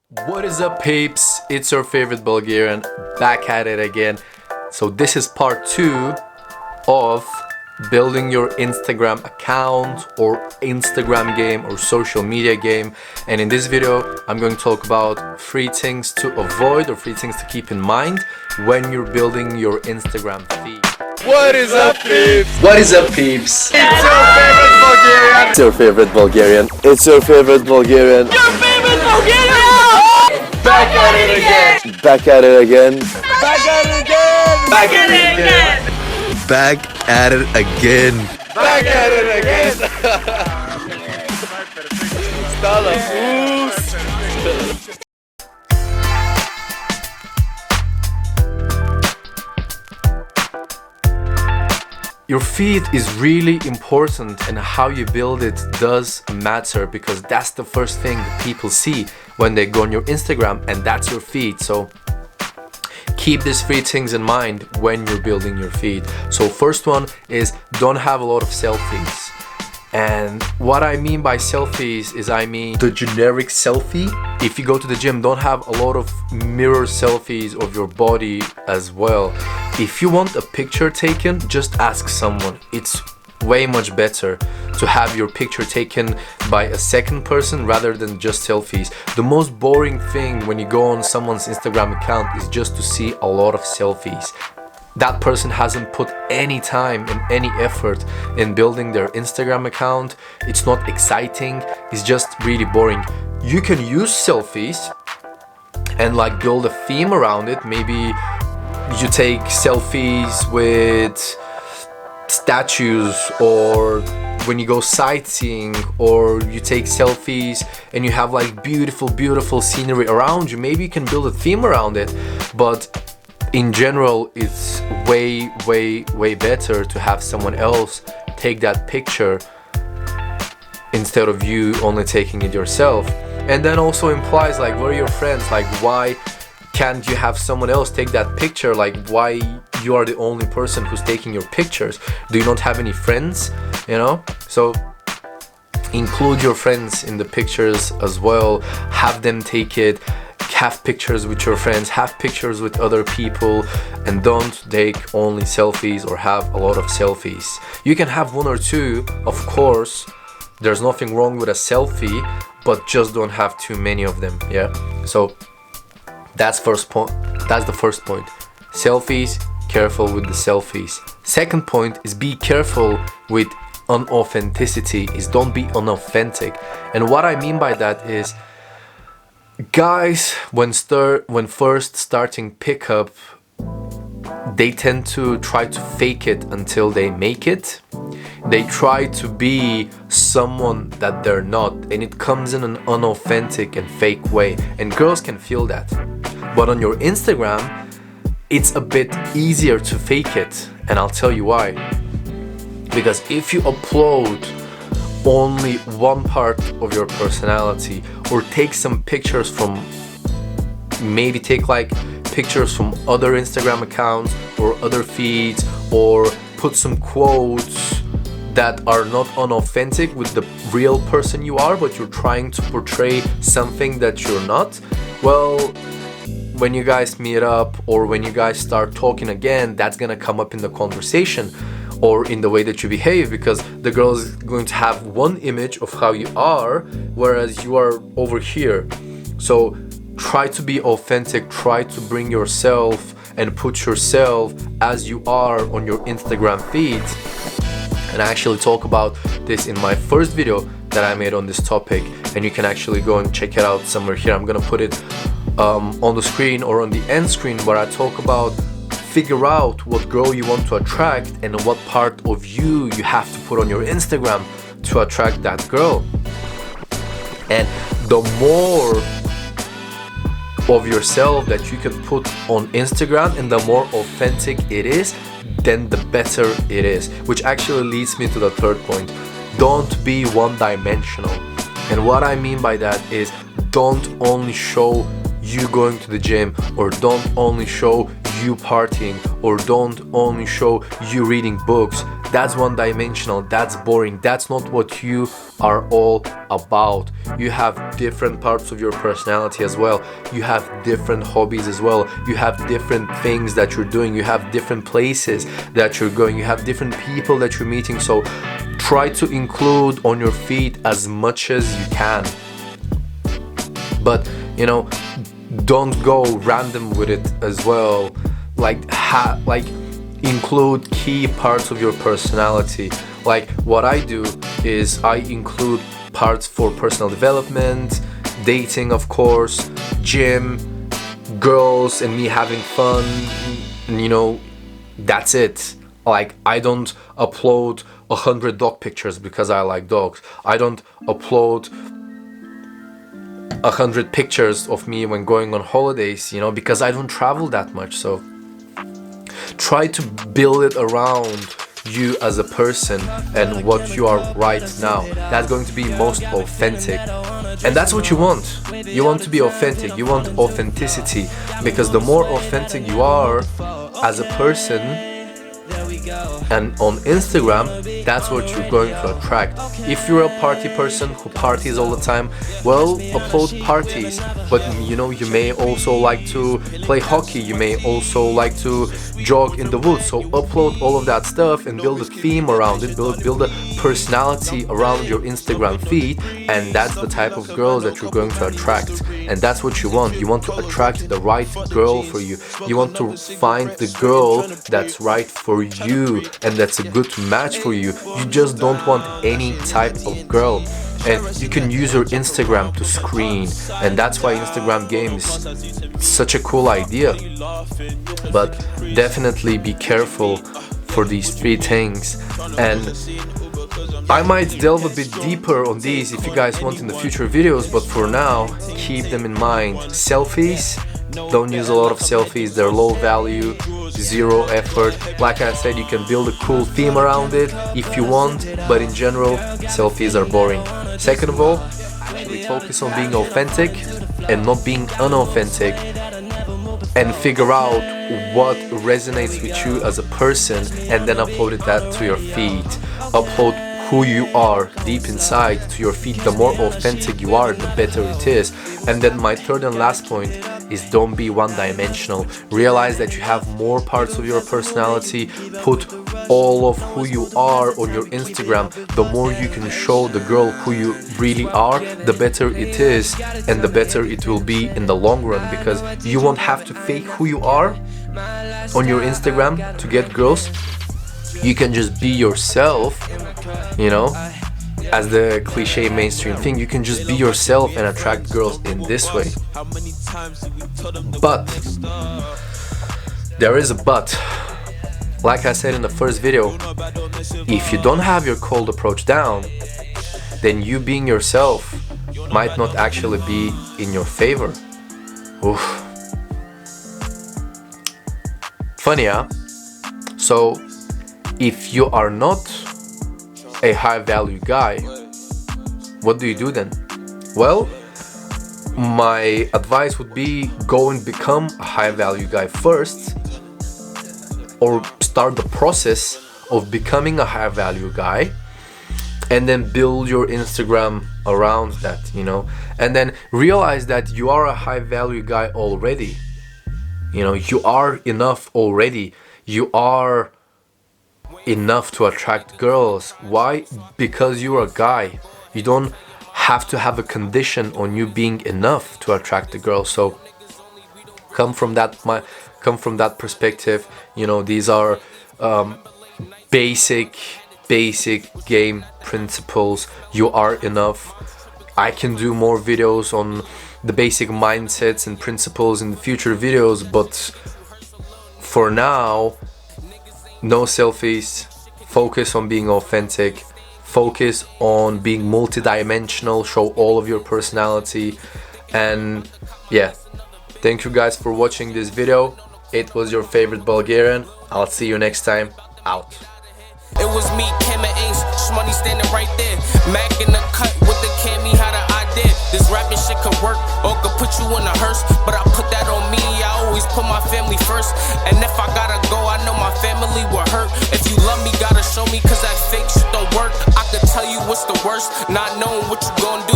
What is up, peeps? It's your favorite Bulgarian back at it again. So this is part 2 of building your Instagram account or Instagram game or social media game. And in this video, I'm going to talk about 3 things to avoid or 3 things to keep in mind when you're building your Instagram feed. What is up, peeps? What is up, peeps? It's your favorite Bulgarian. It's your favorite Bulgarian. It's your favorite Bulgarian. Your favorite Bulgarian. Back at it again. Back at it again. Back at it again. Back at it again. Back at it again. Back at it again. Stala boost. Your feed is really important, and how you build it does matter, because that's the first thing that people see when they go on your Instagram, and that's your feed. So keep these 3 things in mind when you're building your feed. So first one is, don't have a lot of selfies. And what I mean by selfies is, I mean the generic selfie. If you go to the gym, don't have a lot of mirror selfies of your body as well. If you want a picture taken, just ask someone. It's way much better to have your picture taken by a second person rather than just selfies. The most boring thing when you go on someone's Instagram account is just to see a lot of selfies. That person hasn't put any time and any effort in building their Instagram account. It's not exciting, it's just really boring. You can use selfies and like build a theme around it. Maybe you take selfies with statues, or when you go sightseeing, or you take selfies and you have like beautiful scenery around you. Maybe you can build a theme around it, but in general, it's way better to have someone else take that picture instead of you only taking it yourself. And then also implies, like, where are your friends? Like, why can't you have someone else take that picture? Like, why you are the only person who's taking your pictures? Do you not have any friends? You know? So include your friends in the pictures as well. Have them take it. Have pictures with your friends, have pictures with other people, and don't take only selfies or have a lot of selfies. You can have 1 or 2, of course. There's nothing wrong with a selfie, but just don't have too many of them. Yeah. So that's first point. That's the first point. Selfies, careful with the selfies. Second point is, be careful with unauthenticity. Is don't be unauthentic. And what I mean by that is, guys, when first starting pickup, they tend to try to fake it until they make it. They try to be someone that they're not, and it comes in an unauthentic and fake way, and girls can feel that. But on your Instagram, it's a bit easier to fake it, and I'll tell you why. Because if you upload only one part of your personality, or take some pictures from, maybe take like pictures from other Instagram accounts or other feeds, or put some quotes that are not unauthentic with the real person you are, but you're trying to portray something that you're not, well, when you guys meet up or when you guys start talking again, that's gonna come up in the conversation or in the way that you behave, because the girl is going to have one image of how you are, whereas you are over here. So try to be authentic, try to bring yourself and put yourself as you are on your Instagram feeds. And I actually talk about this in my first video that I made on this topic, and you can actually go and check it out somewhere here. I'm gonna put it on the screen or on the end screen, where I talk about figure out what girl you want to attract and what part of you have to put on your Instagram to attract that girl. And the more of yourself that you can put on Instagram and the more authentic it is, then the better it is. Which actually leads me to the third point. Don't be one-dimensional. And what I mean by that is, don't only show you going to the gym, or don't only show you partying, or don't only show you reading books That's one-dimensional, that's boring, that's not what you are all about. You have different parts of your personality as well. You have different hobbies as well. You have different things that you're doing. You have different places that you're going. You have different people that you're meeting. So try to include on your feed as much as you can. But, you know, don't go random with it as well. Like include key parts of your personality. Like what I do is I include parts for personal development, dating, of course, gym, girls, and me having fun. You know, that's it. Like I don't upload 100 dog pictures because I like dogs. I don't upload 100 pictures of me when going on holidays, you know, because I don't travel that much. So try to build it around you as a person and what you are right now. That's going to be most authentic, and that's what you want. You want to be authentic. You want authenticity, because the more authentic you are as a person and on Instagram, that's what you're going to attract. If you're a party person who parties all the time, well, upload parties. But you know, you may also like to play hockey, you may also like to jog in the woods. So upload all of that stuff and build a theme around it, build a personality around your Instagram feed, and that's the type of girls that you're going to attract. And that's what you want. You want to attract the right girl for you. You want to find the girl that's right for you and that's a good match for you. You just don't want any type of girl. And you can use your Instagram to screen, and that's why Instagram game is such a cool idea. But definitely be careful for these three things, and I might delve a bit deeper on these if you guys want in the future videos, but for now, keep them in mind. Selfies, don't use a lot of selfies, they're low value, zero effort. Like I said, you can build a cool theme around it if you want, but in general, selfies are boring. Second of all, actually focus on being authentic and not being unauthentic, and figure out what resonates with you as a person, and then upload that to your feed. Upload who you are deep inside to your feed. The more authentic you are, the better it is. And then my third and last point is, don't be one-dimensional. Realize that you have more parts of your personality. Put all of who you are on your Instagram. The more you can show the girl who you really are, the better it is, and the better it will be in the long run, because you won't have to fake who you are on your Instagram to get girls. You can just be yourself, you know, as the cliche mainstream thing. You can just be yourself and attract girls in this way. But there is a but. Like I said in the first video, if you don't have your cold approach down, then you being yourself might not actually be in your favor. Oof. Funny, huh? So if you are not a high value guy, what do you do then? Well, my advice would be, go and become a high value guy first, or start the process of becoming a high value guy, and then build your Instagram around that, you know, and then realize that you are a high value guy already. You know, you are enough already. You are enough to attract girls. Why? Because you're a guy. You don't have to have a condition on you being enough to attract the girl. So come from that perspective. You know, these are basic game principles. You are enough. I can do more videos on the basic mindsets and principles in the future videos, but for now, no selfies. Focus on being authentic. Focus on being multidimensional. Show all of your personality. And yeah, thank you guys for watching this video. It was your favorite Bulgarian. I'll see you next time. Out. It was me, Kim and Ace, Shmoney standing right there. Mac in the cut with the cami, how the I did. This rapping shit could work or could put you in a hearse, but I put that on me. I always always put my family first. And if I gotta go, I know my family will hurt. If you love me, gotta show me, cause that fake shit don't work. I could tell you what's the worst, not knowing what you gon' do